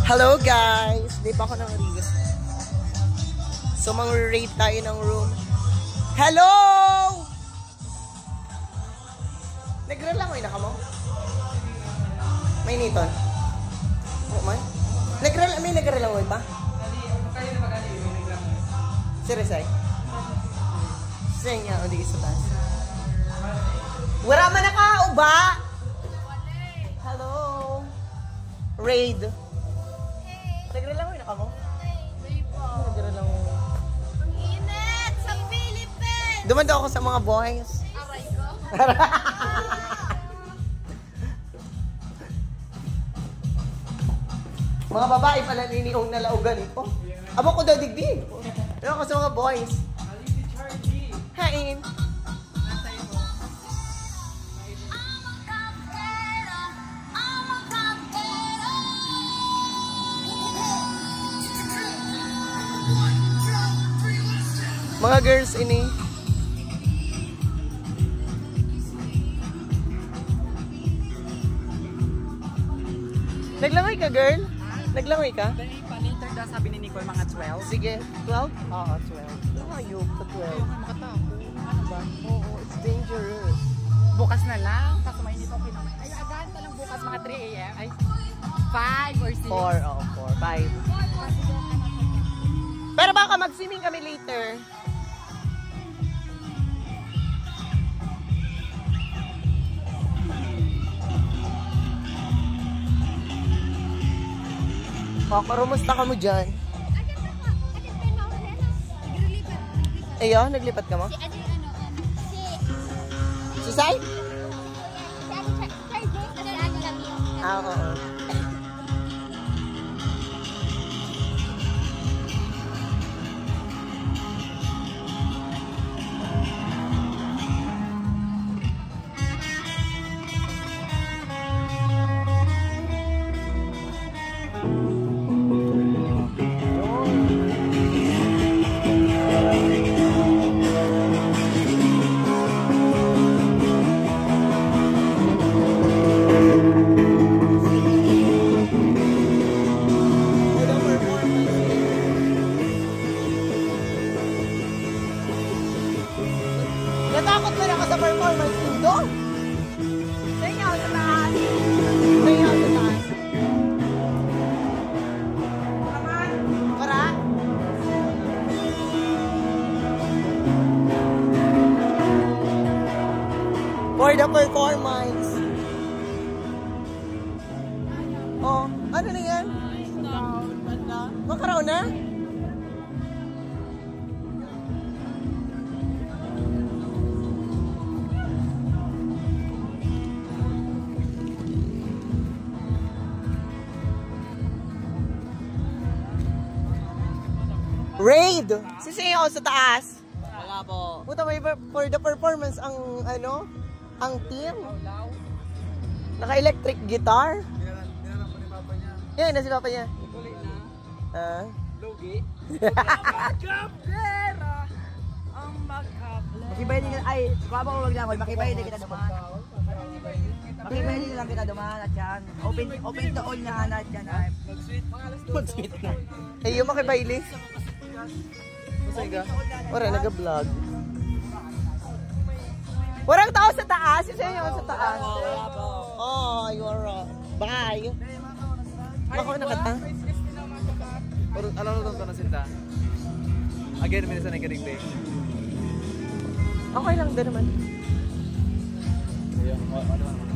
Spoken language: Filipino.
Hello guys! Di pa ako ng Rios. So mang-rate tayo ng room. Hello! Nagre-langoy na ka mo? May niton? Oo man? May nagre-langoy pa? Seriously? Sing niya, o di isa taas. Wala man na ka, uba! Hello! Raid. Nagre-langoy na ka mo? May po. Nagre-langoy. Ang init sa Philippines! Duman daw ako sa mga boys. Aray ko. Mga babae pala niniong nalaugan ko. Abo ko daw digdig. Pero ako sa mga boys. Hain. Mga girls ini. Naglangoy ka, girl? Naglangoy ka? Later daw sabi ni Nicole mga 12. Sige, 12? Oo, 12. Ayok ka 12. Ayaw nga makatako. Ano ba? Oo, it's dangerous. Bukas na lang. Kaso mainit ako pinamay. Ay, agahan na lang bukas mga 3 a.m. Ay, 5 or 6. 4, oo, 4, 5. Pero baka mag-swimming kami later. Kakarumusta ka mo dyan? Ayo, naglipat ka mo? Si Sai? Ah, oo. Natakot na ako sa performance nindo. Tingnan ako sa taas. Tingnan ako sa taas. Para? For the performance. Oh, ano na yan? Makaraw na? Raid! Sisiyo ako sa taas. Wala po. Puta, may for the performance ang ano? Ang team. Naka-electric guitar. Dinanap po ni Papa niya. Yan, na si Papa niya. Kulit na. Ah. Logi. Magkapera. Ang magkapera. Makibay din ay, kuha ba wag lang, makibay din kita dumaan. Makibay din lang kita dumaan at yan. Open to all na hanat yan. Mag-sweet na. Eh, yung makibaili. Masay ka? Wala, nag-vlog. Walang tao sa taas. Sisiyo ako sa taas. Oh, you're right. Bye. Ako nakata. Alam mo ito na sinta? Again, minsan nag-ring day. Okay lang din naman. Ayun, ano